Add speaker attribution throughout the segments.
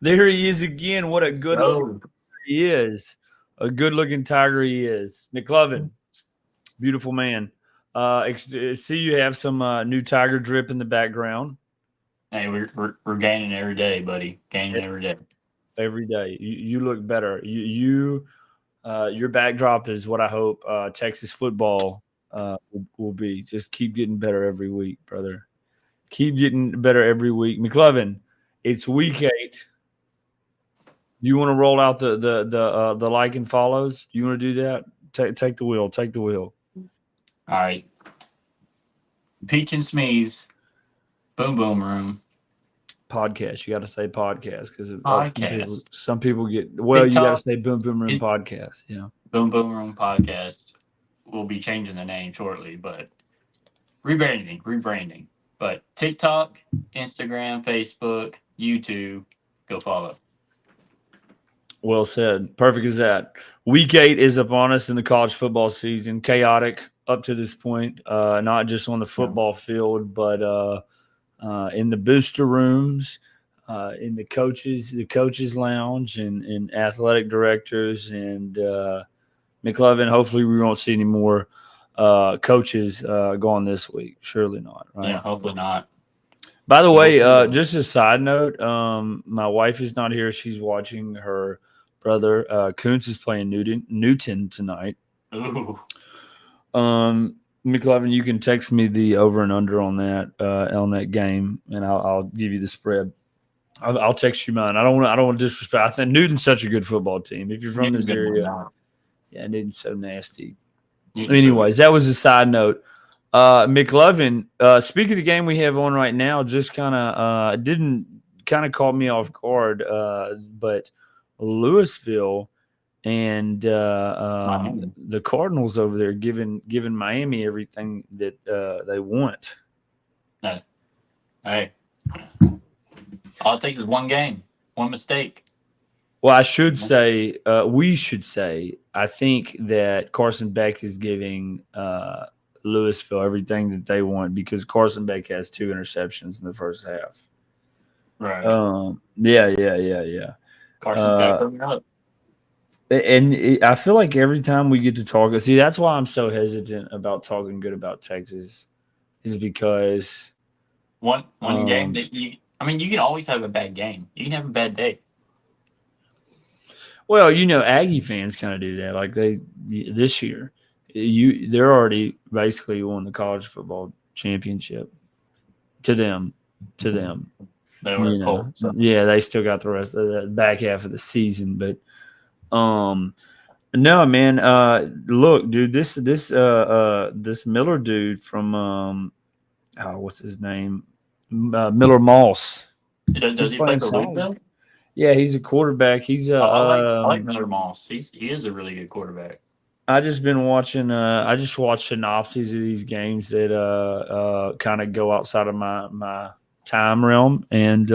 Speaker 1: There he is again. What a good
Speaker 2: So,
Speaker 1: he is. A good-looking tiger he is. McLovin, beautiful man. See you have some new tiger drip in the background
Speaker 2: hey, we're gaining every day, buddy. Gaining every day.
Speaker 1: every day. You look better. Your backdrop is what I hope Texas football will be. Just keep getting better every week, brother. Keep getting better every week. McLovin, it's week 8. Do you want to roll out the like and follows? Do you want to do that? Take the wheel. Take the wheel.
Speaker 2: All right. Peach and Smeeze, Boom Boom Room,
Speaker 1: Podcast. You got to say podcast because
Speaker 2: Podcast,
Speaker 1: some people get well. You got to
Speaker 2: TikTok,
Speaker 1: say boom boom room
Speaker 2: it,
Speaker 1: podcast. Yeah.
Speaker 2: Boom Boom Room Podcast. We'll be changing the name shortly, but rebranding. But TikTok, Instagram, Facebook, YouTube, go follow.
Speaker 1: Well said. Perfect as that. Week 8 is upon us in the college football season. Chaotic up to this point, not just on the
Speaker 2: Yeah.
Speaker 1: football field, but in the booster rooms, in the coaches lounge, and athletic directors and McLovin. Hopefully, we won't see any more coaches gone this week. Surely not,
Speaker 2: Yeah,
Speaker 1: right?
Speaker 2: hopefully not.
Speaker 1: By the
Speaker 2: We'll
Speaker 1: way,
Speaker 2: see though.
Speaker 1: just a side note, my wife is not here. She's watching her brother. Kuntz is playing Newton tonight.
Speaker 2: Ooh.
Speaker 1: McLovin, you can text me the over and under on that game, and I'll give you the spread. I'll text you mine. I don't want to disrespect. I think Newton's such a good football team. If you're from
Speaker 2: Newton's
Speaker 1: this
Speaker 2: gonna win
Speaker 1: area,
Speaker 2: now.
Speaker 1: yeah, Newton's so nasty.
Speaker 2: Newton's so good.
Speaker 1: Anyways, that was a side note. McLovin, speaking of the game we have on right now, just kind of didn't kind of caught me off guard, but Louisville and
Speaker 2: Miami.
Speaker 1: the Cardinals over there giving Miami everything that they want.
Speaker 2: No. Hey, all it takes is one game, one mistake.
Speaker 1: Well, I should say, we should say, I think that Carson Beck is giving Louisville everything that they want because Carson Beck has 2 interceptions in the first half.
Speaker 2: Right.
Speaker 1: Yeah.
Speaker 2: Carson's got
Speaker 1: Uh,
Speaker 2: coming up.
Speaker 1: I feel like every time we get to talk, see, that's why I'm so hesitant about talking good about Texas, is because,
Speaker 2: One game
Speaker 1: um,
Speaker 2: that you can always have a bad game. You can have a bad day.
Speaker 1: well, Aggie fans kind of do that. Like this year, they're already basically won the college football championship to them, to them.
Speaker 2: They were cold. So
Speaker 1: Yeah, they still got the rest of the back half of the season, but um, no, man. Look, dude, this Miller dude from what's his name? Miller Moss.
Speaker 2: does
Speaker 1: He's
Speaker 2: he play
Speaker 1: playing
Speaker 2: for
Speaker 1: solid.
Speaker 2: Louisville?
Speaker 1: Yeah, he's a quarterback. He's a.
Speaker 2: Oh, I like Miller Moss. He is a really good quarterback.
Speaker 1: I just been watching. I just watched synopses of these games that kind of go outside of my time realm, and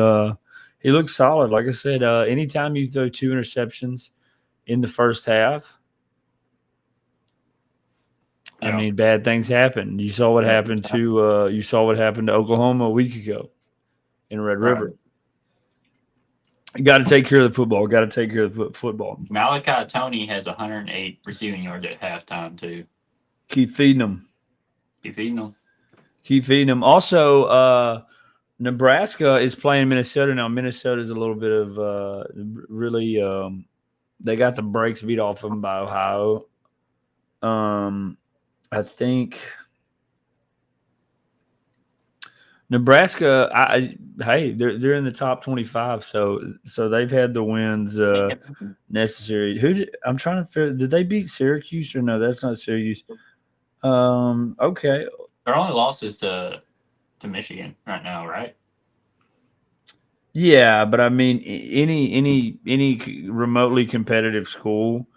Speaker 1: he looks solid. Like I said, anytime you throw 2 interceptions in the first half, I
Speaker 2: Yeah.
Speaker 1: mean, bad things happen.
Speaker 2: Yeah, he's
Speaker 1: You saw what happened to Oklahoma a week ago in Red
Speaker 2: right.
Speaker 1: River. Got to take care of the football. Got to take care of the football.
Speaker 2: Malachi Tony has 108 receiving yards at halftime too.
Speaker 1: Keep feeding them.
Speaker 2: Keep feeding them.
Speaker 1: Keep feeding them. Also, Nebraska is playing Minnesota now. Minnesota is a little bit of really. They got the brakes beat off them by Ohio. I think Nebraska. Hey, they're in the top 25, so they've had the wins necessary. I'm trying to figure. Did they beat Syracuse or no? That's not Syracuse. Okay.
Speaker 2: Their only losses to Michigan right now, right?
Speaker 1: Yeah, but I mean, any remotely competitive school.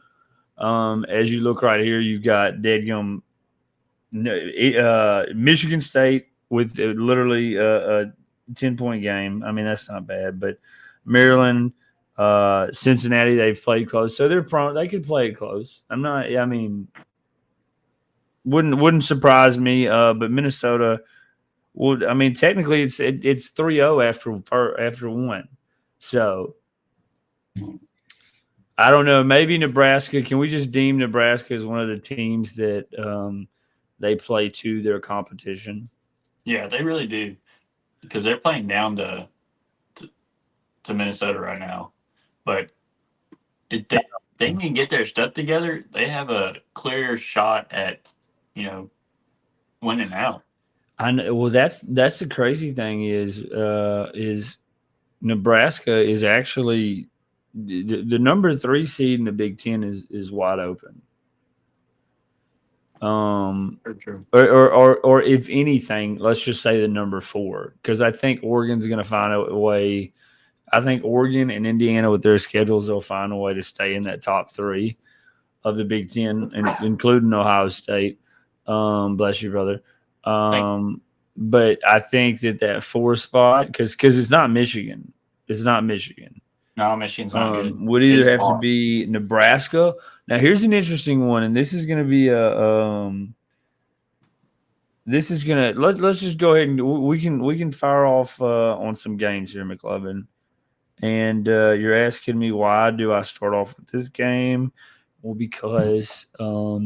Speaker 1: As you look right here, you've got Deadgum, Michigan State with literally a 10-point game. I mean, that's not bad. But Maryland, Cincinnati, they've played close, so they could play it close. I'm not. I mean, wouldn't surprise me. But Minnesota. Well, I mean, technically, it's 3-0 after one. So I don't know. Maybe Nebraska. Can we just deem Nebraska as one of the teams that they play to their competition?
Speaker 2: Yeah, they really do because they're playing down to Minnesota right now. But if they can get their stuff together, they have a clear shot at winning out.
Speaker 1: I know. Well, that's the crazy thing is Nebraska is actually the number 3 seed in the Big Ten is wide open.
Speaker 2: For true.
Speaker 1: Or if anything, let's just say the number 4 because I think Oregon's going to find a way. I think Oregon and Indiana with their schedules, they'll find a way to stay in that top 3 of the Big Ten, including Ohio State. Bless you, brother. But I think that 4 spot because it's not Michigan. It's not Michigan.
Speaker 2: No, Michigan's not good.
Speaker 1: Would either have to be Nebraska. Now here's an interesting one, and this is going to be this is gonna let's just go ahead and we can fire off on some games here, McLovin. And you're asking me why do I start off with this game? Well, because I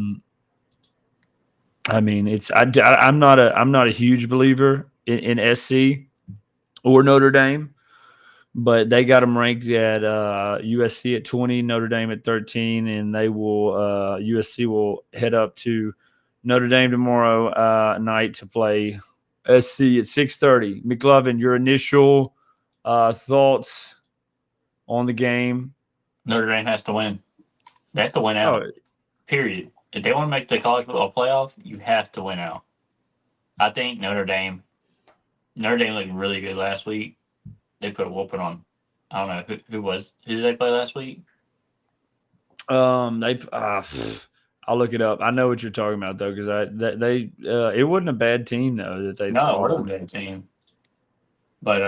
Speaker 1: mean I'm not a huge believer in SC or Notre Dame. But they got them ranked at USC at 20, Notre Dame at 13, and they will USC will head up to Notre Dame tomorrow night to play SC at 6:30. McLovin, your initial thoughts on the game?
Speaker 2: Notre Dame has to win. They have to win out. Period. If they want to make the college football playoff, you have to win out. I think Notre Dame looked really good last week. They put a whooping on. I don't know who did they play last week?
Speaker 1: I'll look it up. I know what you're talking about though, because it wasn't a bad team though that they.
Speaker 2: No, it wasn't a bad team. But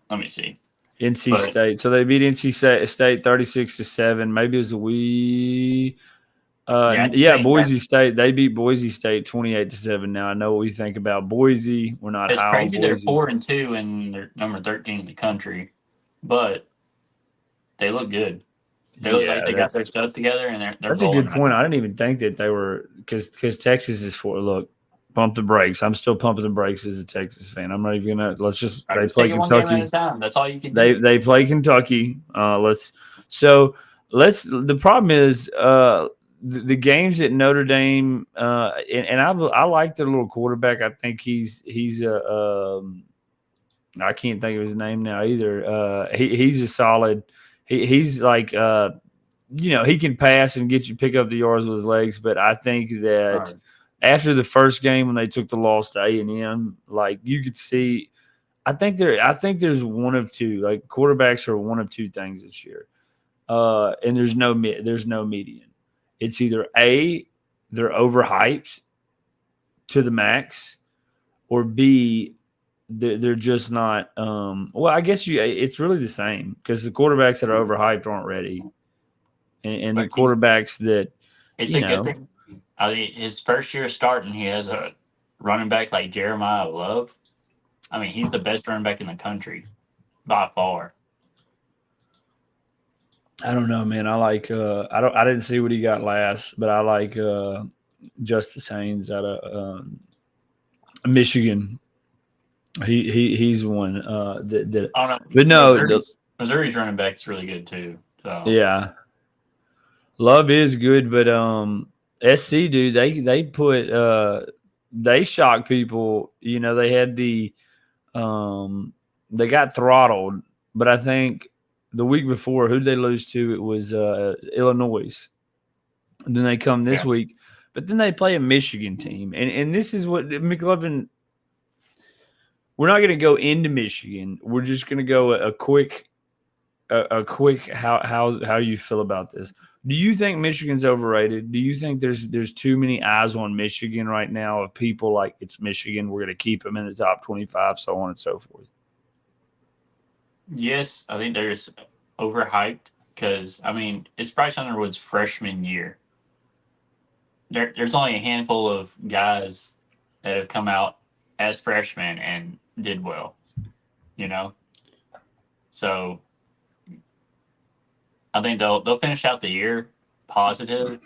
Speaker 2: let me see.
Speaker 1: NC State. So they beat NC State 36-7. Maybe it was Boise State. They beat Boise State 28-7. Now I know what we think about Boise. We're not.
Speaker 2: It's crazy. They're 4-2 and they're number 13 in the country, but they look good. They look like they got their stuff together, and they're.
Speaker 1: That's a good point. I didn't even think that they were because Texas is look. Pump the brakes. I'm still pumping the brakes as a Texas fan. I'm not even gonna. Let's just. They play Kentucky.
Speaker 2: That's all you can do.
Speaker 1: They play Kentucky. The problem is the games at Notre Dame, and I like their little quarterback. I think he's I can't think of his name now either. He's a solid. He's like he can pass and pick up the yards with his legs. But I think that after the first game when they took the loss to A&M, like you could see, I think there's one of two. Like quarterbacks are one of two things this year, and there's no median. It's either A, they're overhyped to the max, or B, they're just not. Well, I guess it's really the same because the quarterbacks that are overhyped aren't ready, and the quarterbacks that
Speaker 2: it's a good thing. I mean, his first year starting, he has a running back like Jeremiah Love. I mean, he's the best running back in the country by far.
Speaker 1: I don't know, man. I like. I didn't see what he got last, but I like Justice Haynes out of Michigan. He's one that.
Speaker 2: I don't know.
Speaker 1: But no,
Speaker 2: Missouri's running back is really good too. So.
Speaker 1: Yeah, Love is good, but SC dude, they put they shocked people. You know, they had they got throttled, but I think the week before, who did they lose to? It was Illinois. And then they come this week, but then they play a Michigan team, and this is what McLovin. We're not going to go into Michigan. We're just going to go a quick how you feel about this. Do you think Michigan's overrated? Do you think there's too many eyes on Michigan right now of people like it's Michigan, we're going to keep them in the top 25, so on and so forth?
Speaker 2: Yes, I think there's overhyped because, I mean, it's Bryce Underwood's freshman year. There's only a handful of guys that have come out as freshmen and did well, you know? So I think they'll finish out the year positive.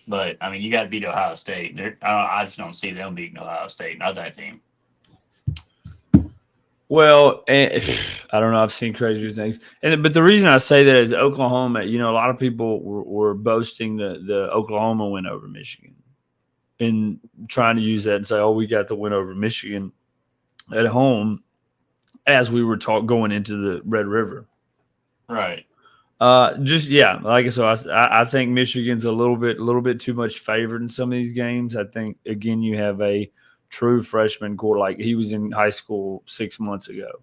Speaker 2: But I mean, you got to beat Ohio State. I just don't see them beating Ohio State. Not that team.
Speaker 1: Well, I don't know. I've seen crazier things, but the reason I say that is Oklahoma. You know, a lot of people were boasting the Oklahoma win over Michigan, and trying to use that and say, "Oh, we got the win over Michigan at home," as we were going into the Red River.
Speaker 2: Right.
Speaker 1: Like I said, I think Michigan's a little bit too much favored in some of these games. I think again you have a true freshman quarter, like he was in high school 6 months ago,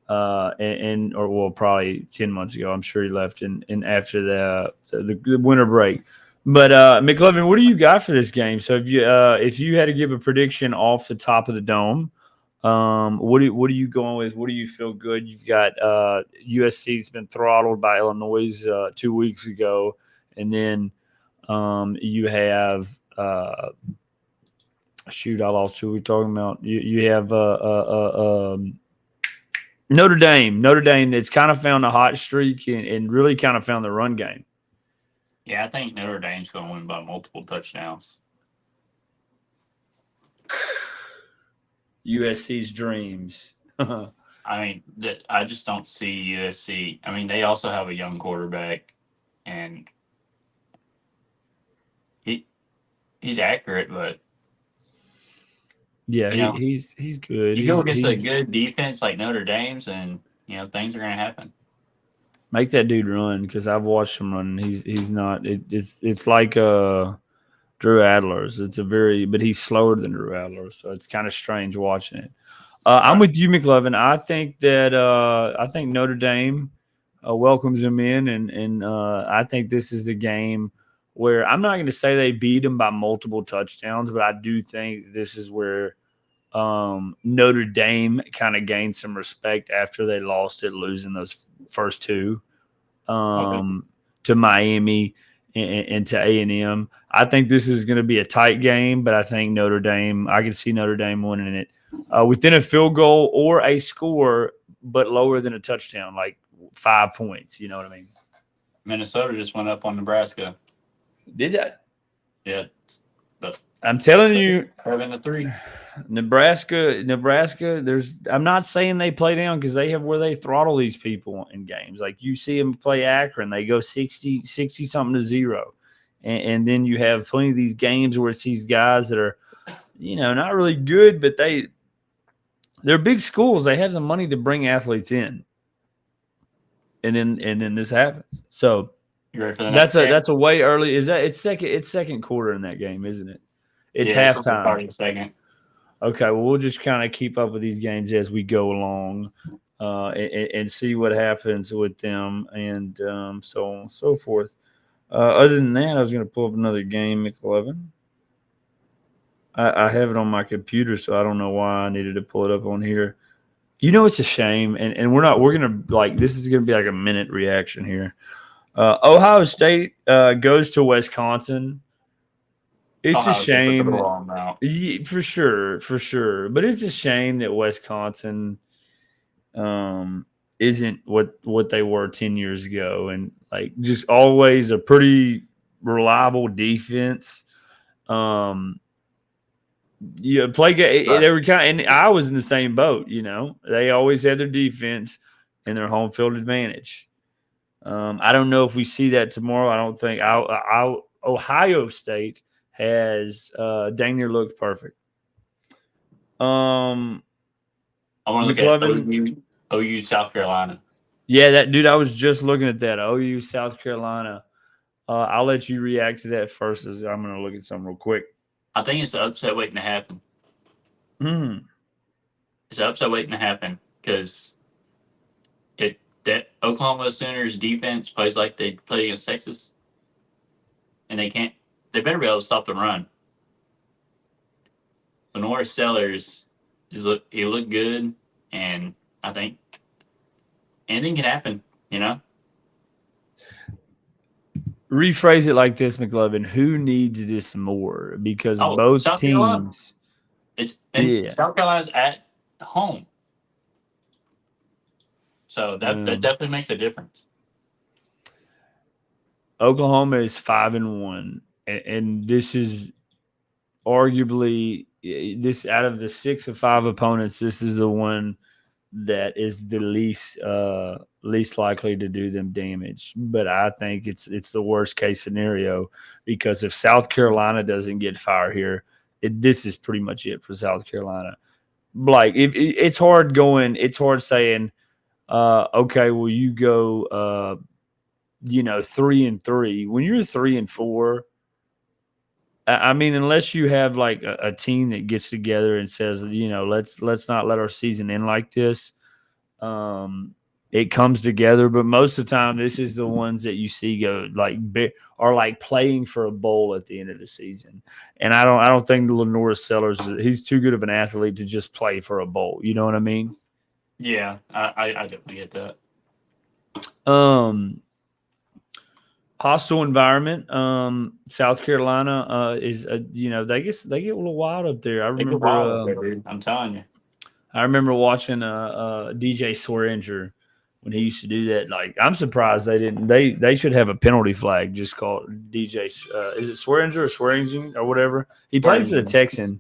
Speaker 1: or probably 10 months ago. I'm sure he left in after the winter break. But McLovin, what do you got for this game? So if you had to give a prediction off the top of the dome. What are you going with? What do you feel good? You've got USC's been throttled by Illinois 2 weeks ago, and then you have shoot, I lost who we're talking about. You have Notre Dame. Notre Dame that's kind of found a hot streak and really kind of found the run game.
Speaker 2: Yeah, I think Notre Dame's going to win by multiple touchdowns.
Speaker 1: USC's dreams.
Speaker 2: I mean, I just don't see USC. I mean, they also have a young quarterback, and he's accurate, but
Speaker 1: yeah, he's good.
Speaker 2: You go against a good defense like Notre Dame's, and things are going to happen.
Speaker 1: Make that dude run because I've watched him run. He's not. It's like Drew Adler's. But he's slower than Drew Adler, so it's kind of strange watching it. I'm with you, McLovin. I think that Notre Dame welcomes him in, and I think this is the game where I'm not going to say they beat him by multiple touchdowns, but I do think this is where Notre Dame kind of gained some respect after they lost it, losing those first two to Miami and to A&M. I think this is going to be a tight game, but I think Notre Dame, I can see Notre Dame winning it within a field goal or a score, but lower than a touchdown, like 5 points. You know what I mean?
Speaker 2: Minnesota just went up on Nebraska.
Speaker 1: Did that?
Speaker 2: Yeah. But
Speaker 1: I'm telling you,
Speaker 2: 7-3.
Speaker 1: Nebraska. I'm not saying they play down because they have where they throttle these people in games. Like you see them play Akron, they go 60 something to 0. And then you have plenty of these games where it's these guys that are, not really good, but they're big schools. They have the money to bring athletes in. And then this happens. So that's a way early. It's second quarter in that game, isn't it? It's halftime.
Speaker 2: Second.
Speaker 1: Okay, well, we'll just kind of keep up with these games as we go along and see what happens with them and so on and so forth. Other than that, I was going to pull up another game, McLovin. I have it on my computer, so I don't know why I needed to pull it up on here. It's a shame, and we're going to, this is going to be like a minute reaction here. Ohio State goes to Wisconsin. It's a shame. For sure. But it's a shame that Wisconsin isn't what they were 10 years ago, and just always a pretty reliable defense. Play game. They were and I was in the same boat. They always had their defense and their home field advantage. I don't know if we see that tomorrow. I don't think Ohio State has dang near looked perfect.
Speaker 2: I want to look at OU South Carolina.
Speaker 1: Yeah, that dude. I was just looking at that OU South Carolina. I'll let you react to that first. As I'm going to look at something real quick.
Speaker 2: I think it's an upset waiting to happen. It's an upset waiting to happen because that Oklahoma Sooners defense plays like they played against Texas, and they can't. They better be able to stop the run. Lenore Sellers he looked good, and I think anything can happen.
Speaker 1: Rephrase it like this, McLovin. Who needs this more? Because both
Speaker 2: South
Speaker 1: teams.
Speaker 2: South Carolina's at home. So that definitely makes a difference.
Speaker 1: Oklahoma is 5-1, and this is arguably this out of the 6 of 5 opponents. This is the one that is the least likely to do them damage. But I think it's the worst case scenario, because if South Carolina doesn't get fire here, this is pretty much it for South Carolina. Like it's hard going. It's hard saying, okay, well you go, 3-3 when you're 3-4. I mean, unless you have like a team that gets together and says, let's not let our season end like this. It comes together, but most of the time, this is the ones that you see go are like playing for a bowl at the end of the season. And I don't think Lenora Sellers, he's too good of an athlete to just play for a bowl. You know what I mean?
Speaker 2: Yeah, I definitely get that.
Speaker 1: Hostile environment. South Carolina is they get a little wild up there. I remember.
Speaker 2: I'm telling you.
Speaker 1: I remember watching DJ Swearinger when he used to do that. Like, I'm surprised they didn't. They should have a penalty flag just called DJ. Is it Swearinger or Swearingen or whatever? He played for the Texans.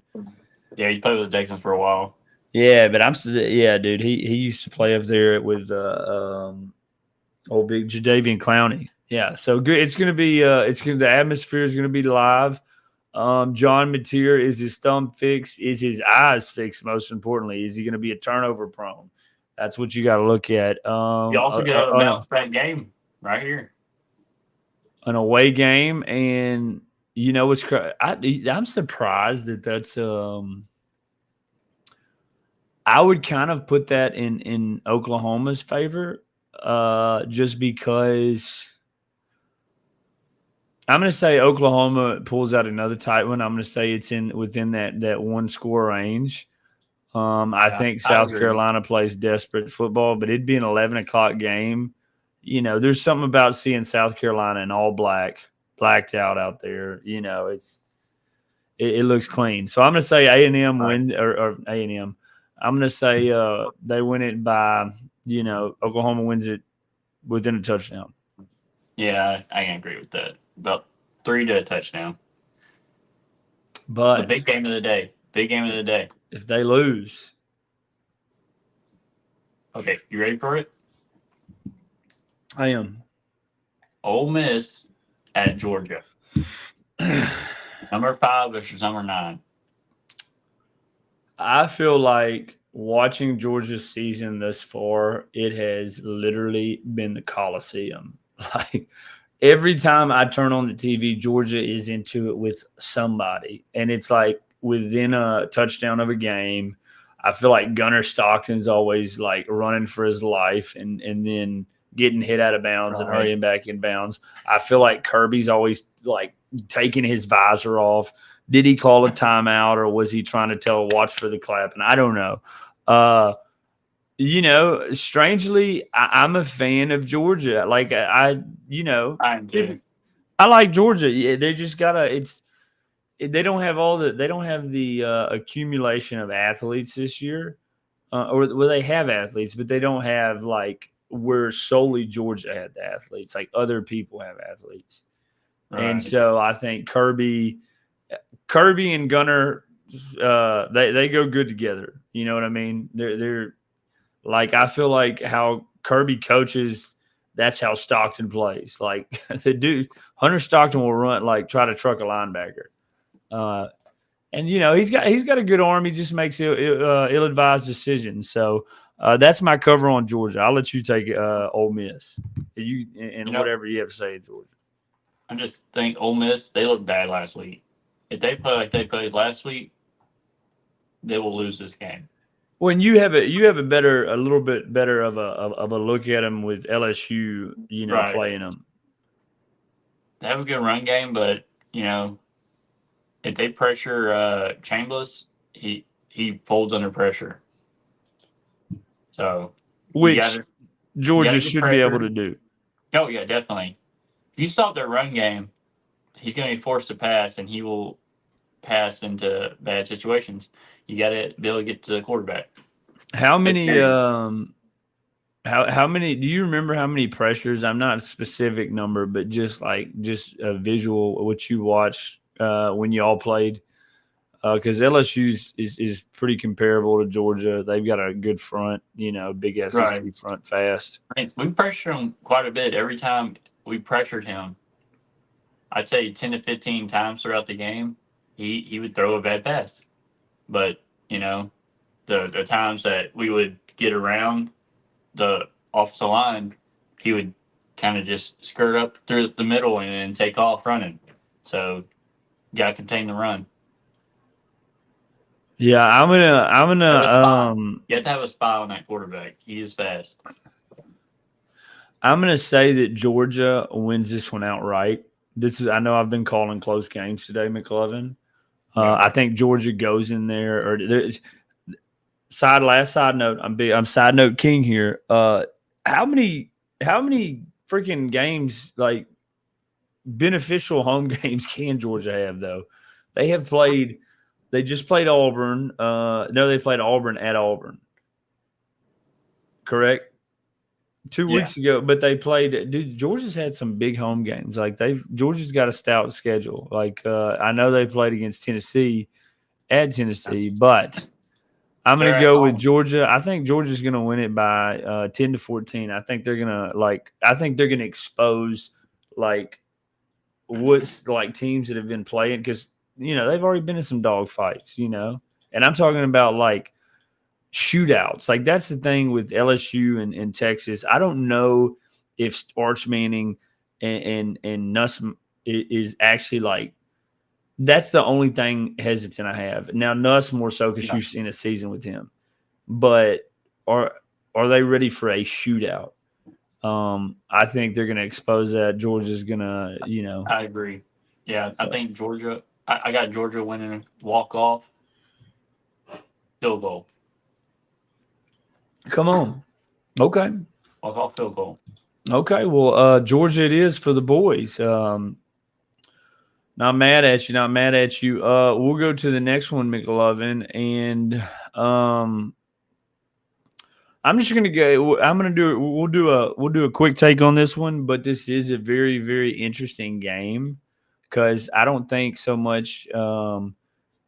Speaker 2: Yeah, he played with the Texans for a while.
Speaker 1: Yeah, but dude. He used to play up there with old big Jadeveon Clowney. Yeah, so good. It's gonna be. The atmosphere is gonna be live. John Mateer, is his thumb fixed? Is his eyes fixed? Most importantly, is he going to be a turnover prone? That's what you got to look at.
Speaker 2: You also get a bounce back game right here,
Speaker 1: an away game, and what's I'm surprised that's. I would kind of put that in Oklahoma's favor, just because. I'm going to say Oklahoma pulls out another tight one. I'm going to say it's within that one score range. I think South Carolina plays desperate football, but it'd be an 11 o'clock game. There's something about seeing South Carolina in all blacked out there. It looks clean. So I'm going to say A&M win or A&M. I'm going to say they win it by, Oklahoma wins it within a touchdown.
Speaker 2: Yeah, I can agree with that. About 3 to a touchdown.
Speaker 1: But
Speaker 2: the big game of the day. Big game of the day.
Speaker 1: If they lose.
Speaker 2: Okay, you ready for it?
Speaker 1: I am.
Speaker 2: Ole Miss at Georgia. Number 5 versus number 9.
Speaker 1: I feel like watching Georgia's season thus far, it has literally been the Coliseum. Like, every time I turn on the TV, Georgia is into it with somebody. And it's like within a touchdown of a game. I feel like Gunnar Stockton's always like running for his life and then getting hit out of bounds and hurrying back in bounds. I feel like Kirby's always like taking his visor off. Did he call a timeout, or was he trying to tell watch for the clap? And I don't know. Strangely, I'm a fan of Georgia. Like I like Georgia. Yeah, they just gotta. They don't have the accumulation of athletes this year, or they have athletes, but they don't have like where solely Georgia had the athletes. Like other people have athletes, and so I think Kirby and Gunnar, they go good together. You know what I mean? They're like, I feel like how Kirby coaches, that's how Stockton plays. Like the dude, Hunter Stockton will try to truck a linebacker. And he's got a good arm. He just makes ill-advised decisions. So that's my cover on Georgia. I'll let you take Ole Miss. Whatever you have to say, Georgia.
Speaker 2: I just think Ole Miss, they looked bad last week. If they play like they played last week, they will lose this game.
Speaker 1: When you have a little bit better of a look at them with LSU, playing them.
Speaker 2: They have a good run game, but if they pressure Chambliss, he folds under pressure. So
Speaker 1: which Georgia should be able to do.
Speaker 2: Oh yeah, definitely. If you stop their run game, he's going to be forced to pass, and he will pass into bad situations. You got to be able to get to the quarterback.
Speaker 1: How many How many? Do you remember how many pressures? I'm not a specific number, but just a visual what you watched when you all played. Because LSU is pretty comparable to Georgia. They've got a good front, big
Speaker 2: Right.
Speaker 1: SEC front, fast.
Speaker 2: I mean, we pressured him quite a bit. Every time we pressured him, I'd say 10 to 15 times throughout the game, he would throw a bad pass. But, the times that we would get around the offensive line, he would kind of just skirt up through the middle and then take off running. So, got to contain the run.
Speaker 1: Yeah, I'm
Speaker 2: Have a spy.
Speaker 1: gonna
Speaker 2: You have to have a spy on that quarterback. He is fast.
Speaker 1: I'm gonna say that Georgia wins this one outright. I know I've been calling close games today, McLovin.
Speaker 2: Yeah.
Speaker 1: I think Georgia goes in there. Last side note. I'm side note king here. How many freaking games like beneficial home games can Georgia have though? They have played. They just played Auburn. No, they played Auburn at Auburn. Correct. 2 weeks ago, but they played. Dude, Georgia's had some big home games. Like Georgia's got a stout schedule. Like I know they played against Tennessee at Tennessee, but I'm going
Speaker 2: They're
Speaker 1: to
Speaker 2: at
Speaker 1: go with
Speaker 2: home.
Speaker 1: Georgia. I think Georgia's going to win it by 10-14. I think they're going to expose like what's like teams that have been playing because they've already been in some dog fights. And I'm talking about like shootouts. Like that's the thing with LSU and Texas. I don't know if Arch Manning and Nuss is actually like that's the only thing hesitant I have. Now Nuss more so because you've seen a season with him. But are they ready for a shootout? I think they're going to expose that. Georgia's going to,
Speaker 2: I agree. Yeah, so. I think Georgia. I got Georgia winning walk off field goal.
Speaker 1: Come on. Okay.
Speaker 2: Walk off field goal.
Speaker 1: Okay. Well, Georgia it is for the boys. Not mad at you. Not mad at you. We'll go to the next one, McLovin, and I'm just gonna go. I'm gonna do. We'll do a quick take on this one, but this is a very very interesting game because I don't think so much.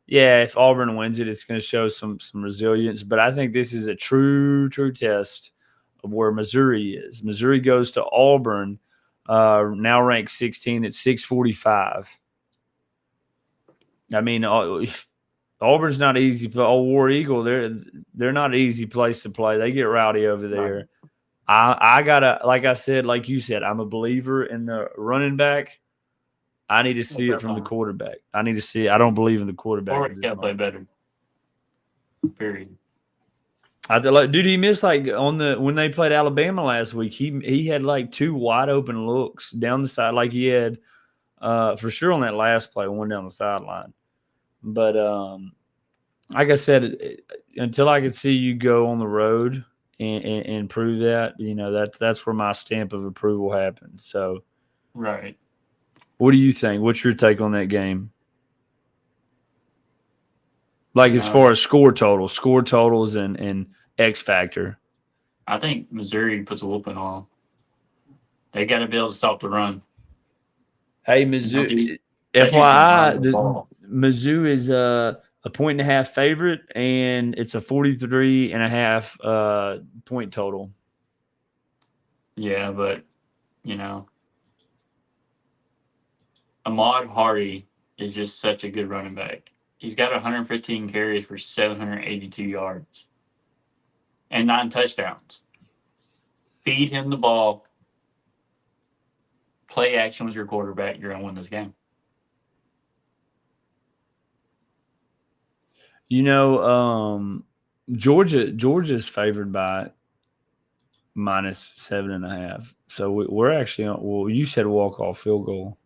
Speaker 1: Yeah, if Auburn wins it, it's going to show some resilience. But I think this is a true test of where Missouri is. Missouri goes to Auburn, now ranked 16 at 645. I mean, Auburn's not easy. War Eagle, they're not an easy place to play. They get rowdy over there. Right. I gotta, like I said, like you said, I'm a believer in the running back. I need to see it from the quarterback. I need to see it. I don't believe in the quarterback.
Speaker 2: Quarterback's got to play better. Period.
Speaker 1: Dude, he missed when they played Alabama last week. He had like two wide open looks down the side, like he had for sure on that last play, one down the sideline. But like I said, until I could see you go on the road and prove that, that's where my stamp of approval happens. So,
Speaker 2: right.
Speaker 1: What do you think? What's your take on that game? Like as far as score totals and X factor.
Speaker 2: I think Missouri puts a whooping on them. They got to be able to stop the run.
Speaker 1: Hey, Mizzou, FYI, Mizzou is a 1.5 favorite, and it's a 43.5 point total.
Speaker 2: Yeah, but Ahmad Hardy is just such a good running back. He's got 115 carries for 782 yards and 9 touchdowns. Feed him the ball. Play action with your quarterback. You're going to win this game.
Speaker 1: Georgia's favored by -7.5. So we're actually on. Well, you said walk-off field goal.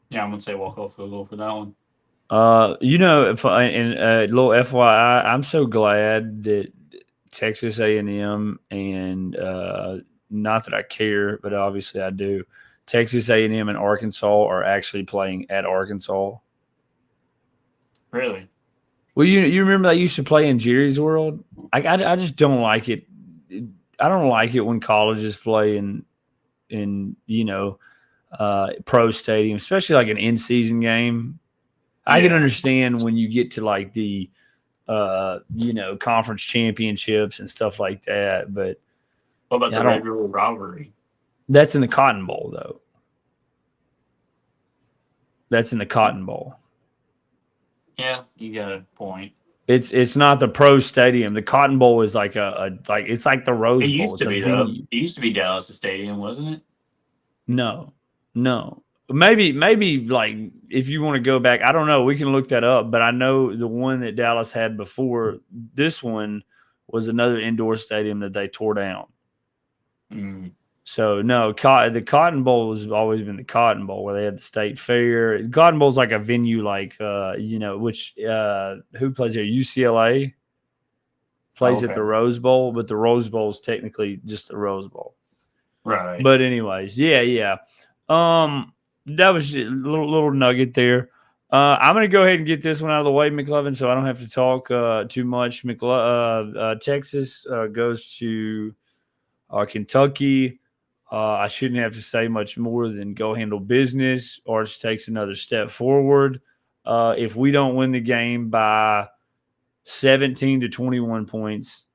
Speaker 2: Yeah, I'm going to say walk-off field goal for that one.
Speaker 1: A little FYI, I'm so glad that Texas A&M and not that I care, but obviously I do. Texas A&M and Arkansas are actually playing at Arkansas.
Speaker 2: Really?
Speaker 1: Well, you remember they used to play in Jerry's World? I just don't like it. don't like it when colleges play in pro stadium, especially like an in-season game. I can understand when you get to like the conference championships and stuff like that, but
Speaker 2: what about the Red River rivalry?
Speaker 1: That's in the Cotton Bowl, though. That's in the Cotton Bowl.
Speaker 2: Yeah, you got a point.
Speaker 1: It's not the pro stadium. The Cotton Bowl is like it's like the Rose Bowl.
Speaker 2: It used to be though. It used to be Dallas Stadium, wasn't it?
Speaker 1: No. Maybe like if you want to go back, I don't know. We can look that up, but I know the one that Dallas had before this one was another indoor stadium that they tore down.
Speaker 2: Mm.
Speaker 1: So no, the Cotton Bowl has always been the Cotton Bowl where they had the state fair. Cotton Bowl is like a venue, like which who plays there? UCLA plays at the Rose Bowl, but the Rose Bowl is technically just the Rose Bowl,
Speaker 2: right?
Speaker 1: But anyways, yeah. That was a little nugget there. I'm going to go ahead and get this one out of the way, McLovin, so I don't have to talk too much. Texas goes to Kentucky. I shouldn't have to say much more than go handle business. Arch takes another step forward. If we don't win the game by 17 to 21 points,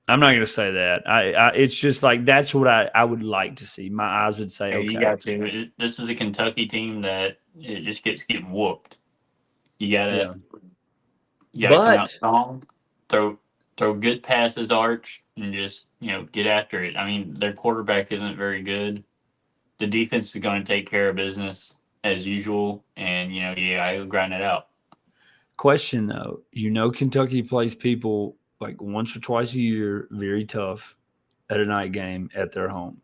Speaker 1: I'm not going to say that. It's just like that's what I would like to see. My eyes would say, okay.
Speaker 2: You got to. This is a Kentucky team that it just keeps getting whooped. You got to come out strong, throw good passes, Arch, and just get after it. I mean, their quarterback isn't very good. The defense is going to take care of business as usual, and I'll grind it out.
Speaker 1: Question though, Kentucky plays people like once or twice a year, very tough at a night game at their home.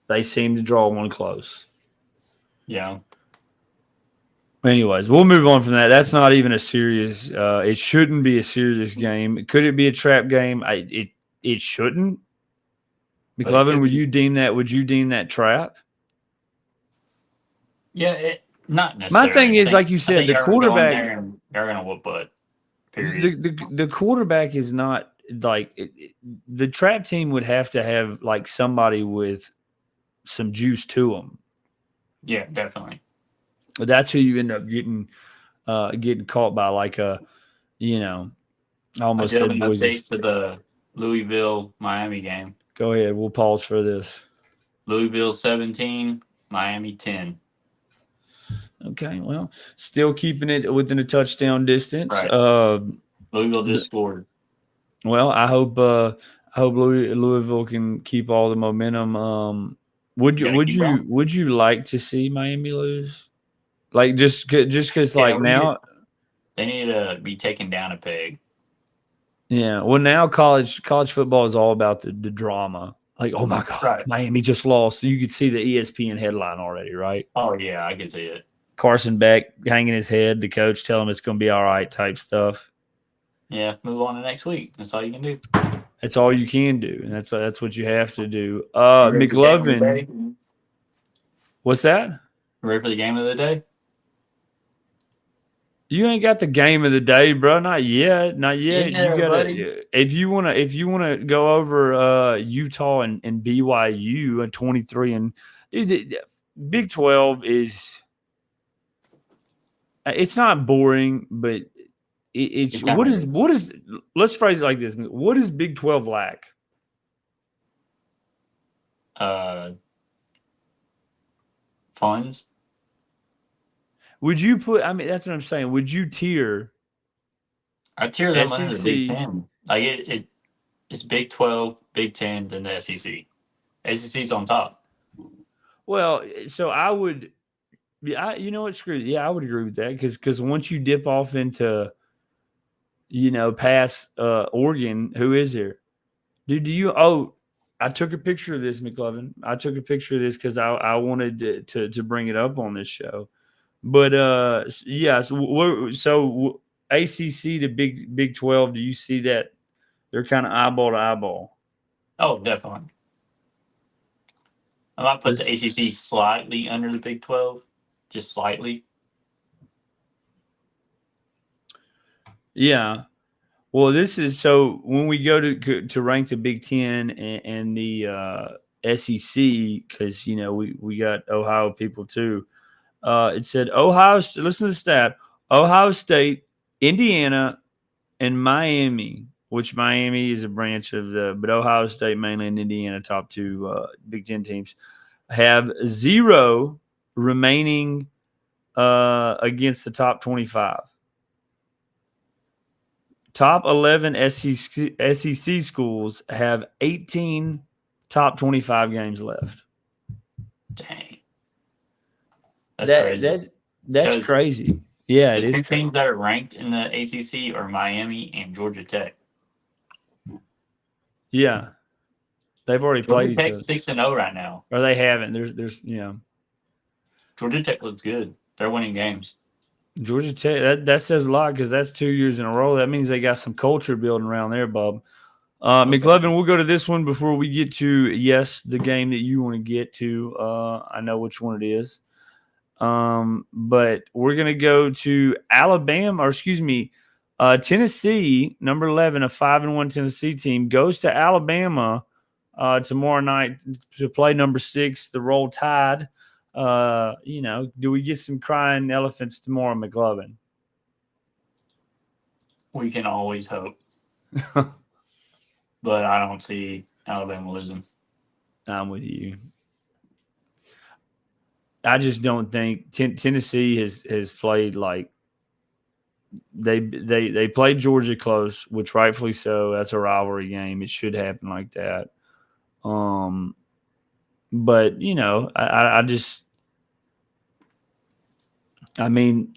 Speaker 1: They seem to draw one close.
Speaker 2: Yeah.
Speaker 1: Anyways, we'll move on from that. That's not even a serious. It shouldn't be a serious game. Could it be a trap game? It shouldn't. McLovin, would you deem that trap?
Speaker 2: Yeah, not necessarily.
Speaker 1: My thing is, like you said, the quarterback.
Speaker 2: They're going to whoop butt.
Speaker 1: The quarterback is not like the trap team would have to have like somebody with some juice to them.
Speaker 2: Yeah, definitely.
Speaker 1: That's who you end up getting caught by, like I almost said boys.
Speaker 2: To the Louisville-Miami game.
Speaker 1: Go ahead. We'll pause for this.
Speaker 2: Louisville 17, Miami 10.
Speaker 1: Okay, well, still keeping it within a touchdown distance.
Speaker 2: Right. Louisville just scored.
Speaker 1: Well, I hope Louisville can keep all the momentum. Would you like to see Miami lose? Like just because now
Speaker 2: they need to be taken down a peg.
Speaker 1: Yeah, well now college football is all about the drama. Like, oh my God, right. Miami just lost. So you could see the ESPN headline already, right?
Speaker 2: Oh yeah, I can see it.
Speaker 1: Carson Beck hanging his head, the coach telling him it's going to be all right type stuff.
Speaker 2: Yeah, move on to next week. That's all you can do.
Speaker 1: That's all you can do, and that's what you have to do. McLovin, what's that?
Speaker 2: Ready for the game of the day?
Speaker 1: You ain't got the game of the day, bro. Not yet. You
Speaker 2: gotta.
Speaker 1: If you wanna go over Utah and BYU at 23 and Big 12 is. It's not boring, but it's what is let's phrase it like this. What does Big 12 lack?
Speaker 2: Funds.
Speaker 1: Would you put? I mean, that's what I'm saying. Would you tier?
Speaker 2: I tier them under the Big 10. Like it's Big 12, Big 10, then the SEC. SEC's on top.
Speaker 1: Well, so I would. Yeah, you know what? Screw it. Yeah, I would agree with that because once you dip off into, past Oregon, who is there? Dude, I took a picture of this, McLovin. I took a picture of this because I wanted to bring it up on this show. But yeah, so ACC to Big 12, do you see that they're kind of eyeball to eyeball?
Speaker 2: Oh, definitely. I might put the ACC slightly under the Big 12. Just slightly.
Speaker 1: Yeah. Well, this is so when we go to rank the Big Ten and the SEC, because we got Ohio people too. It said Ohio. Listen to the stat: Ohio State, Indiana, and Miami. Which Miami is a branch of but Ohio State mainly and Indiana, top two Big Ten teams, have 0 remaining against the top 25. Top 11 SEC schools have 18 top 25 games left.
Speaker 2: Dang. That's crazy.
Speaker 1: That's crazy. Yeah,
Speaker 2: the
Speaker 1: it is.
Speaker 2: Two teams that are ranked in the ACC are Miami and Georgia Tech.
Speaker 1: Yeah, they've already played each other.
Speaker 2: 6-0 right now.
Speaker 1: Or they haven't. There's
Speaker 2: Georgia Tech looks good. They're winning games.
Speaker 1: Georgia Tech, that says a lot because that's 2 years in a row. That means they got some culture building around there, Bob. McLovin, we'll go to this one before we get to, the game that you want to get to. I know which one it is. But we're going to go to Tennessee, number 11, a 5-1 Tennessee team, goes to Alabama tomorrow night to play number 6, the Roll Tide. Do we get some crying elephants tomorrow, McLovin?
Speaker 2: We can always hope. But I don't see Alabama losing.
Speaker 1: I'm with you. I just don't think Tennessee has played like they played Georgia close, which rightfully so. That's a rivalry game. It should happen like that. But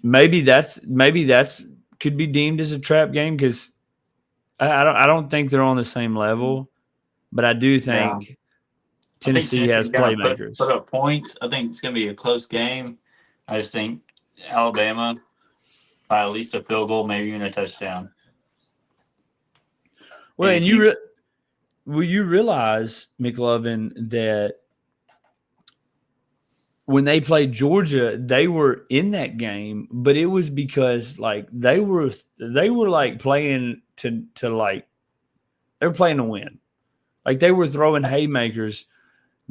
Speaker 1: maybe that's could be deemed as a trap game because I don't think they're on the same level, but I do think Tennessee has playmakers.
Speaker 2: Put up points. I think it's going to be a close game. I just think Alabama by at least a field goal, maybe even a touchdown.
Speaker 1: Well, and you realize, McLovin, that when they played Georgia, they were in that game, but it was because like they were like playing to like they were playing to win. Like they were throwing haymakers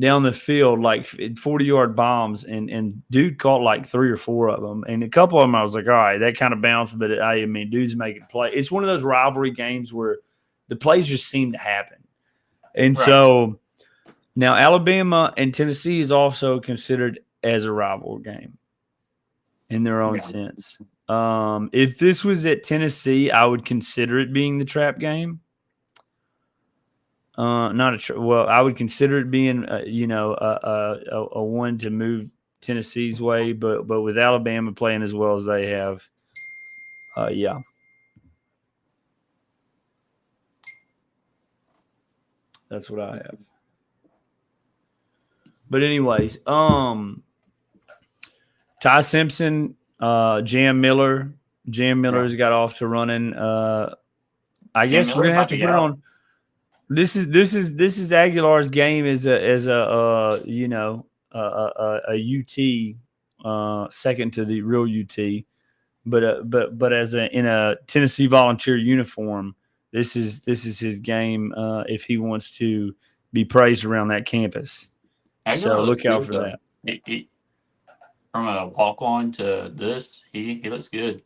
Speaker 1: down the field like 40-yard bombs, and dude caught like 3 or 4 of them, and a couple of them I was like, all right, that kind of bounced, but dude's making play. It's one of those rivalry games where the plays just seem to happen, and so now Alabama and Tennessee is also considered as a rival game in their own sense. If this was at Tennessee, I would consider it being the trap game. I would consider it being, a one to move Tennessee's way, but with Alabama playing as well as they have, that's what I have. But anyways, Ty Simpson, Jam Miller's got off to running. I guess we're gonna have to put it on. This is Aguilar's game as a UT, second to the real UT, but in a Tennessee Volunteer uniform, this is his game if he wants to be praised around that campus. Aguilar, so look out for that.
Speaker 2: From a walk on to this, he looks good.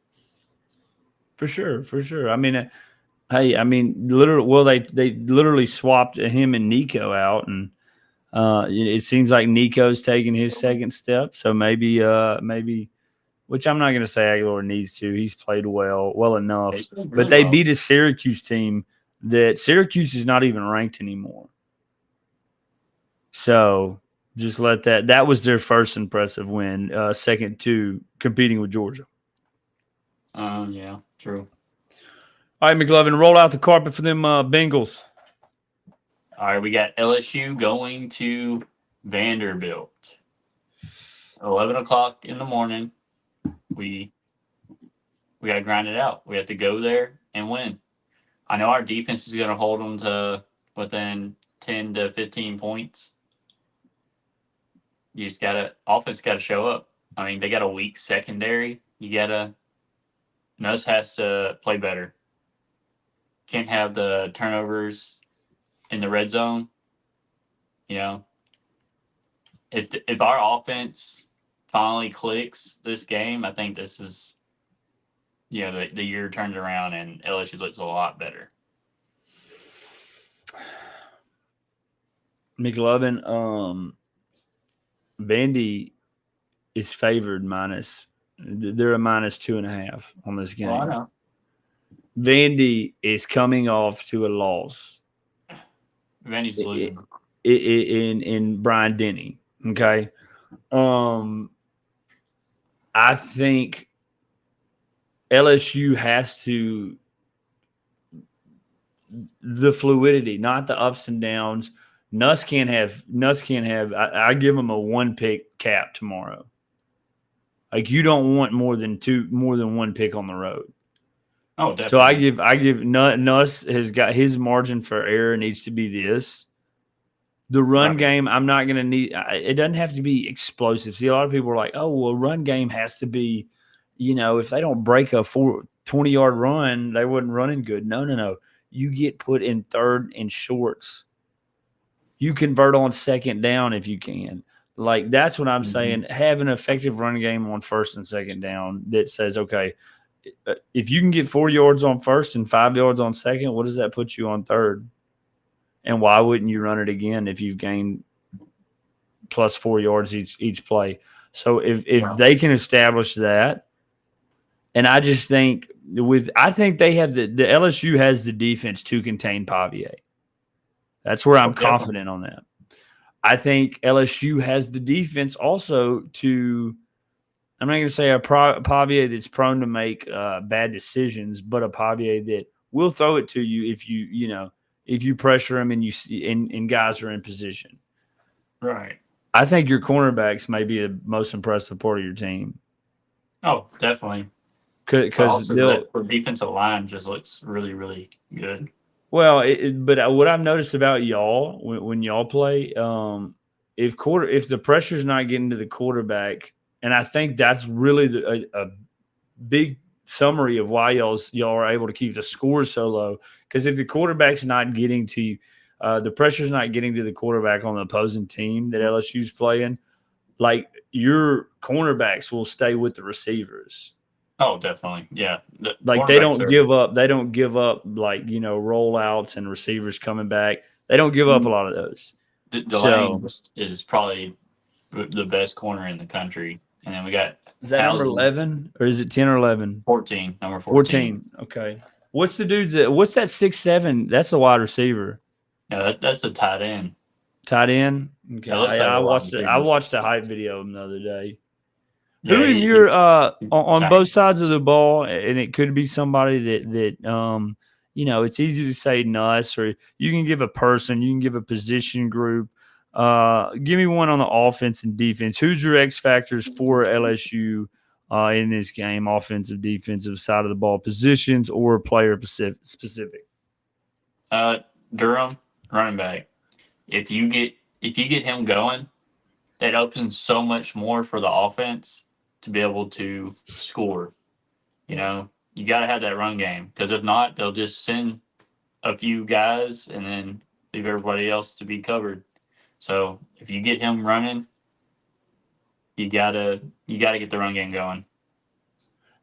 Speaker 1: For sure. I mean. Literally, they literally swapped him and Nico out, and it seems like Nico's taking his second step. So maybe, which I'm not going to say Aguilar needs to. He's played well enough, but they beat a Syracuse team that Syracuse is not even ranked anymore. So just let that was their first impressive win, second to competing with Georgia.
Speaker 2: Yeah, true.
Speaker 1: All right, McLovin, roll out the carpet for them Bengals.
Speaker 2: All right, we got LSU going to Vanderbilt. 11 o'clock in the morning. We got to grind it out. We have to go there and win. I know our defense is going to hold them to within 10 to 15 points. You just got to – offense got to show up. I mean, they got a weak secondary. You got to – Nuss has to play better. can't have the turnovers in the red zone. You know, if our offense finally clicks this game, I think this is, the year turns around and LSU looks a lot better.
Speaker 1: McLovin, Vandy is favored minus. They're a minus 2.5 on this game.
Speaker 2: Well, I know.
Speaker 1: Vandy is coming off to a loss.
Speaker 2: Vandy's losing.
Speaker 1: In Brian Denny. Okay. I think LSU has to the fluidity, not the ups and downs. Nuss can't have. I give him a 1-pick cap tomorrow. Like, you don't want more than 1 pick on the road.
Speaker 2: Oh, definitely.
Speaker 1: So I give Nuss has got his margin for error needs to be this. The run game, I'm not going to need. It doesn't have to be explosive. See, a lot of people are like, "Oh, well, run game has to be, if they don't break a 20-yard run, they wasn't running good." No. You get put in third and shorts. You convert on second down if you can. Like, that's what I'm saying. Have an effective run game on first and second down that says, okay, if you can get 4 yards on first and 5 yards on second, what does that put you on third? And why wouldn't you run it again if you've gained plus 4 yards each play? So if they can establish that, and I just think they have the LSU has the defense to contain Pavia. That's where I'm confident on that. I think LSU has the defense also to. I'm not going to say a Pavia that's prone to make bad decisions, but a Pavia that will throw it to you if you pressure him and you see and guys are in position.
Speaker 2: Right.
Speaker 1: I think your cornerbacks may be the most impressive part of your team.
Speaker 2: Oh, definitely.
Speaker 1: Because
Speaker 2: the defensive line just looks really, really good.
Speaker 1: Well, but what I've noticed about y'all when y'all play, if the pressure's not getting to the quarterback, and I think that's really a big summary of why y'all are able to keep the score so low. Because if the quarterback's not getting to you, the pressure's not getting to the quarterback on the opposing team that LSU's playing, like, your cornerbacks will stay with the receivers.
Speaker 2: Oh, definitely. Yeah.
Speaker 1: Like, they don't give up. They don't give up, like, rollouts and receivers coming back. They don't give up a lot of those.
Speaker 2: Delane is probably the best corner in the country. And then we got
Speaker 1: – is that number 11 or is it 10 or 11?
Speaker 2: 14. Number 14.
Speaker 1: Okay. What's the dude what's that 6'7"? That's a wide receiver.
Speaker 2: Yeah, that's the tight end.
Speaker 1: Tight end? Okay.
Speaker 2: Yeah,
Speaker 1: I watched a hype video of him the other day.
Speaker 2: Yeah,
Speaker 1: who is your on both sides of the ball, and it could be somebody that it's easy to say Nuss, or you can give a person, you can give a position group. Give me one on the offense and defense. Who's your X factors for LSU in this game, offensive, defensive side of the ball, positions or player specific?
Speaker 2: Durham, running back. If you get him going, that opens so much more for the offense to be able to score. You got to have that run game, because if not, they'll just send a few guys and then leave everybody else to be covered. So if you get him running, you gotta get the run game going.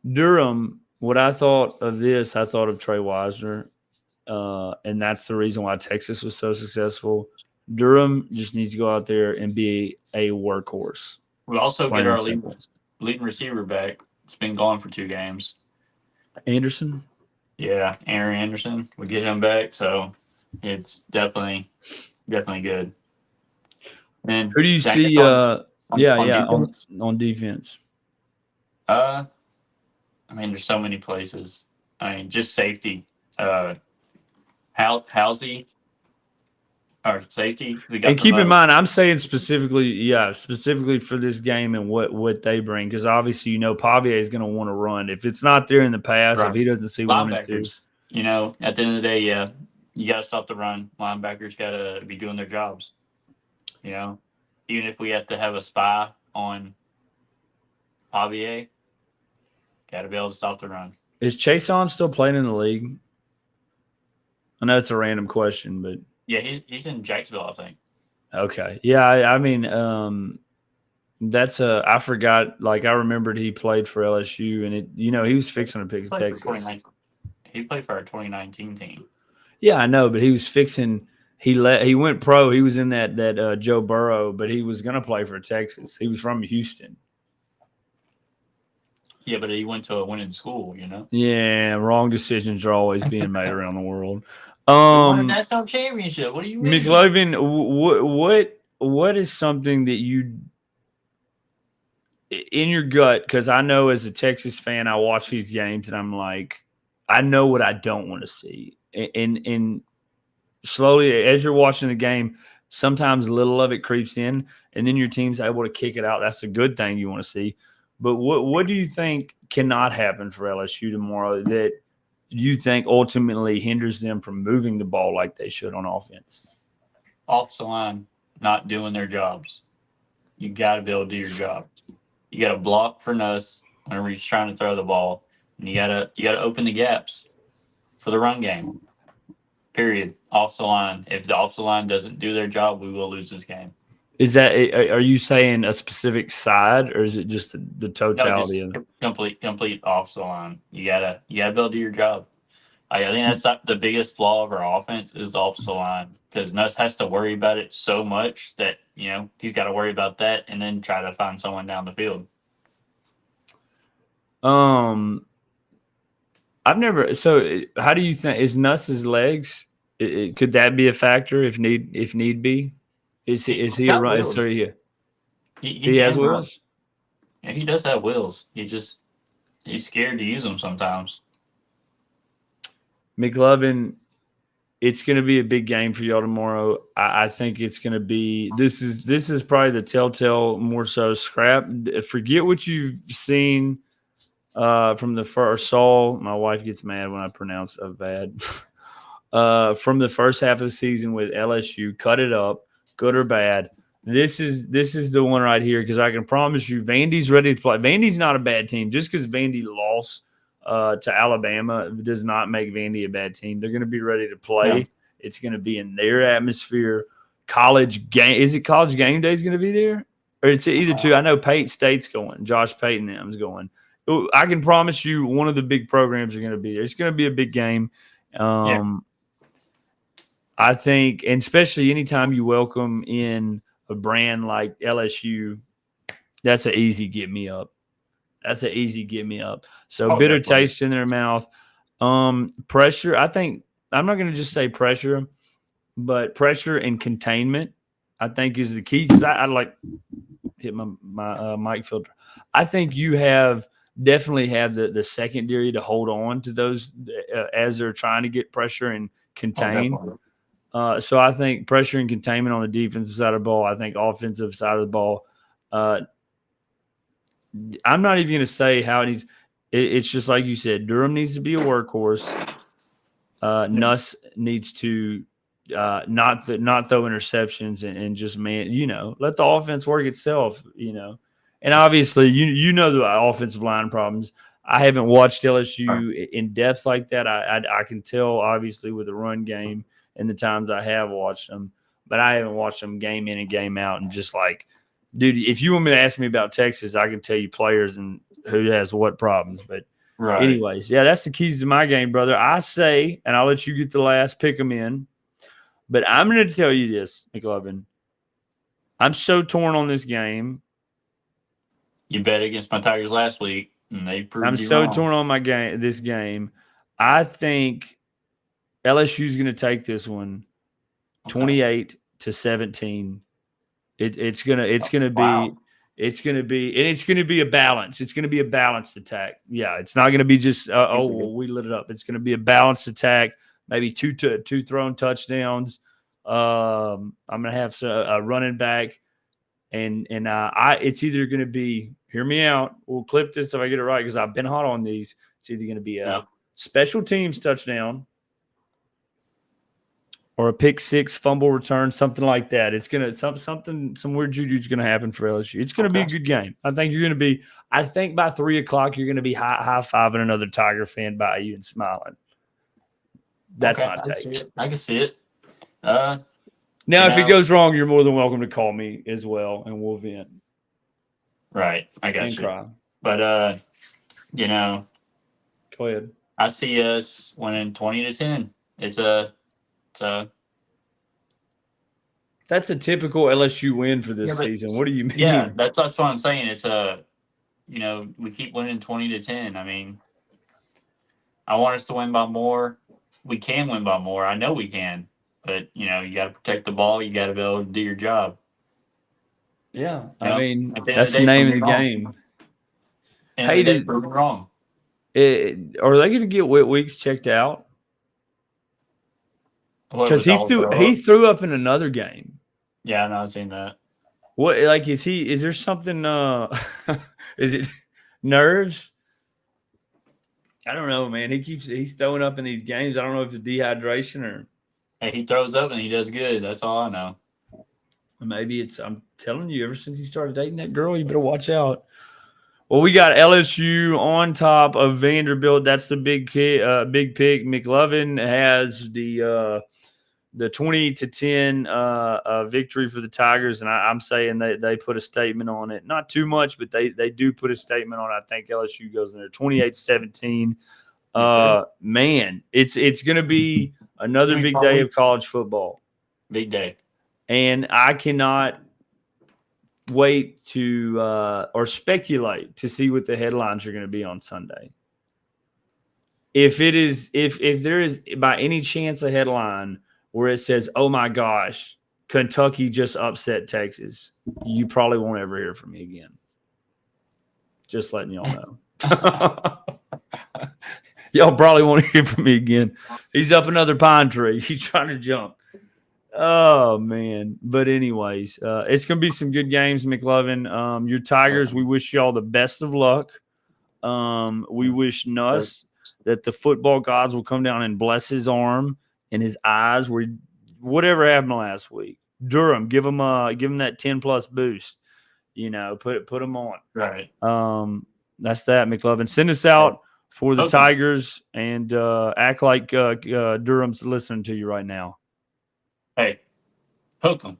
Speaker 1: Durham, what I thought of this, I thought of Trey Wisner, and that's the reason why Texas was so successful. Durham just needs to go out there and be a workhorse.
Speaker 2: We'll also get our leading receiver back. It's been gone for 2 games.
Speaker 1: Anderson?
Speaker 2: Yeah, Aaron Anderson. We get him back, so it's definitely good. And
Speaker 1: who do you see on defense?
Speaker 2: There's so many places. Just safety. Halsey. Or safety.
Speaker 1: And keep in mind, I'm saying specifically for this game and what they bring, because obviously Pavia is going to want to run. If it's not there in the past, if he doesn't see one and two,
Speaker 2: at the end of the day, you got to stop the run. Linebackers got to be doing their jobs. Even if we have to have a spy on Pavia, got to be able to stop the run.
Speaker 1: Is Chason still playing in the league? I know it's a random question, but
Speaker 2: Yeah, he's in Jacksonville, I think.
Speaker 1: okay. Yeah, I mean, I forgot. Like I remembered he played for LSU, and he was fixing to pick Texas.
Speaker 2: He played for our 2019 team.
Speaker 1: Yeah, I know, but he was fixing. He went pro. He was in that Joe Burrow, but he was gonna play for Texas. He was from Houston.
Speaker 2: Yeah, but he went to a winning school,
Speaker 1: Yeah, wrong decisions are always being made around the world.
Speaker 2: We won a national championship. What do you mean?
Speaker 1: McLovin, what is something that you in your gut? Because I know as a Texas fan, I watch these games and I'm like, I know what I don't want to see, and slowly as you're watching the game, sometimes a little of it creeps in, and then your team's able to kick it out. That's a good thing you want to see. But what do you think cannot happen for LSU tomorrow that you think ultimately hinders them from moving the ball like they should on offense?
Speaker 2: Off the line, not doing their jobs. You got to be able to do your job. You got to block for Nuss whenever he's trying to throw the ball, and you got to open the gaps for the run game. Period. Off the line. If the off the line doesn't do their job, we will lose this game.
Speaker 1: Is that? Are you saying a specific side, or is it just the totality
Speaker 2: No,
Speaker 1: of
Speaker 2: it? Complete off the line. You gotta be able to do your job. I think that's the biggest flaw of our offense is off the line because Nuss has to worry about it so much that he's got to worry about that and then try to find someone down the field.
Speaker 1: I've never. So, how do you think is Nuss's legs? Could that be a factor if need be? Is he a run? Sorry, he has wheels.
Speaker 2: Yeah, he does have wheels. He's scared to use them sometimes.
Speaker 1: McLovin, it's going to be a big game for y'all tomorrow. I think it's going to be. This is probably the telltale more so scrap. Forget what you've seen from the first. Saul, my wife gets mad when I pronounce so bad. From the first half of the season with LSU, cut it up, good or bad. This is the one right here because I can promise you, Vandy's ready to play. Vandy's not a bad team. Just because Vandy lost to Alabama does not make Vandy a bad team. They're going to be ready to play. Yeah. It's going to be in their atmosphere. College game is it? College game day is going to be there, or it's either two. I know Payton State's going. Josh Payton them's going. I can promise you, one of the big programs are going to be there. It's going to be a big game. I think, and especially anytime you welcome in a brand like LSU, that's an easy get me up. So bitter definitely. Taste in their mouth. Pressure, I think, I'm not going to just say pressure, but pressure and containment, I think, is the key. Because I like hit my mic filter. I think you definitely have the secondary to hold on to those as they're trying to get pressure and contain. So I think pressure and containment on the defensive side of the ball. I think offensive side of the ball. I'm not even going to say how it needs. It's just like you said. Durham needs to be a workhorse. Nuss needs to not throw interceptions and just let the offense work itself. And obviously you know the offensive line problems. I haven't watched LSU in depth like that. I can tell obviously with the run game. And the times I have watched them, but I haven't watched them game in and game out. And just like, dude, if you want me to ask me about Texas, I can tell you players and who has what problems. But anyways, yeah, that's the keys to my game, brother. I say, and I'll let you get the last pick them in, but I'm going to tell you this, McLovin. I'm so torn on this game.
Speaker 2: You bet against my Tigers last week, and they proved
Speaker 1: I'm so torn on this game. I think LSU is going to take this one 28-17. It's gonna be a balance. It's gonna be a balanced attack. Yeah, it's not gonna be just we lit it up. It's gonna be a balanced attack. Maybe two thrown touchdowns. I'm gonna have a running back, and it's either gonna be. Hear me out. We'll clip this if I get it right because I've been hot on these. It's either gonna be a special teams touchdown or a pick six, fumble return, something like that. It's gonna some weird juju's gonna happen for LSU. It's gonna be a good game. I think you're gonna be. I think by 3:00 you're gonna be high fiving another Tiger fan by you and smiling. That's
Speaker 2: Okay,
Speaker 1: my
Speaker 2: I can
Speaker 1: take.
Speaker 2: see it. I can see it.
Speaker 1: Now, if it goes wrong, you're more than welcome to call me as well, and we'll vent.
Speaker 2: Right, I got
Speaker 1: and
Speaker 2: you.
Speaker 1: Cry.
Speaker 2: But
Speaker 1: Go ahead.
Speaker 2: I see us winning 20-10.
Speaker 1: That's a typical LSU win for this season. What do you mean?
Speaker 2: Yeah, that's what I'm saying. It's we keep winning 20-10. I mean, I want us to win by more. We can win by more. I know we can, but you got to protect the ball. You got to be able to do your job.
Speaker 1: Yeah, I mean
Speaker 2: that's
Speaker 1: the name of the game.
Speaker 2: Hey, they prove me wrong.
Speaker 1: Are they going to get Whit Weeks checked out? Because he threw up in another game.
Speaker 2: Yeah, no, I've seen that.
Speaker 1: What is there something? Is it nerves? I don't know, man. He's throwing up in these games. I don't know if it's dehydration or.
Speaker 2: Hey, he throws up and he does good. That's all I know.
Speaker 1: Maybe it's. I'm telling you, ever since he started dating that girl, you better watch out. Well, we got LSU on top of Vanderbilt. That's the big pick. McLovin has the 20-10 victory for the Tigers, and I'm saying they put a statement on it. Not too much, but they do put a statement on it. I think LSU goes in there 28-17. Man, it's going to be another big day of college football.
Speaker 2: Big day. And
Speaker 1: I cannot wait to or speculate to see what the headlines are going to be on Sunday. If there is by any chance a headline where it says, "Oh my gosh, Kentucky just upset Texas," you probably won't ever hear from me again. Just letting y'all know. Y'all probably won't hear from me again. He's up another pine tree. He's trying to jump. Oh, man. But anyways, it's going to be some good games, McLovin. Your Tigers, we wish y'all the best of luck. We wish Nuss that the football gods will come down and bless his arm and his eyes. Whatever happened last week. Durham, give him that 10+ boost. Put him on.
Speaker 2: Right.
Speaker 1: That's that, McLovin. Send us out for the Tigers and act like Durham's listening to you right now.
Speaker 2: Hey, hook them.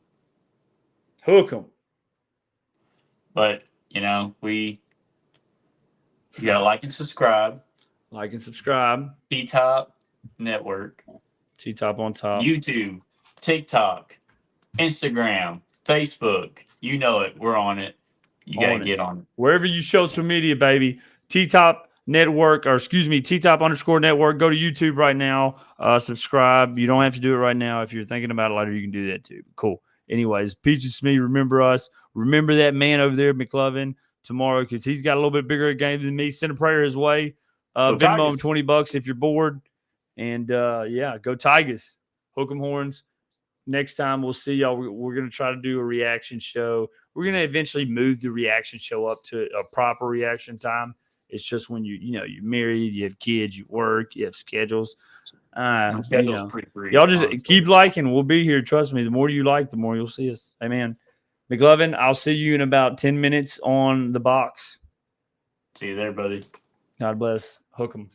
Speaker 2: But, you got to like and subscribe. TTOP Network.
Speaker 1: TTOP on top.
Speaker 2: YouTube, TikTok, Instagram, Facebook. You know it. We're on it. You got to get on it.
Speaker 1: Wherever you social media, baby. TTOP Network, TTOP _network. Go to YouTube right now. Subscribe. You don't have to do it right now. If you're thinking about it later, you can do that too. Cool. Anyways, Peach and Smee, remember us. Remember that man over there, McLovin, tomorrow, because he's got a little bit bigger game than me. Send a prayer his way. Venmo him $20 if you're bored. And, go Tigers. Hook 'em horns. Next time we'll see y'all. We're going to try to do a reaction show. We're going to eventually move the reaction show up to a proper reaction time. It's just when you're married, you have kids, you work, you have schedules. Y'all just keep liking. We'll be here. Trust me. The more you like, the more you'll see us. Amen. McLovin, I'll see you in about 10 minutes on the box.
Speaker 2: See you there, buddy.
Speaker 1: God bless. Hook 'em.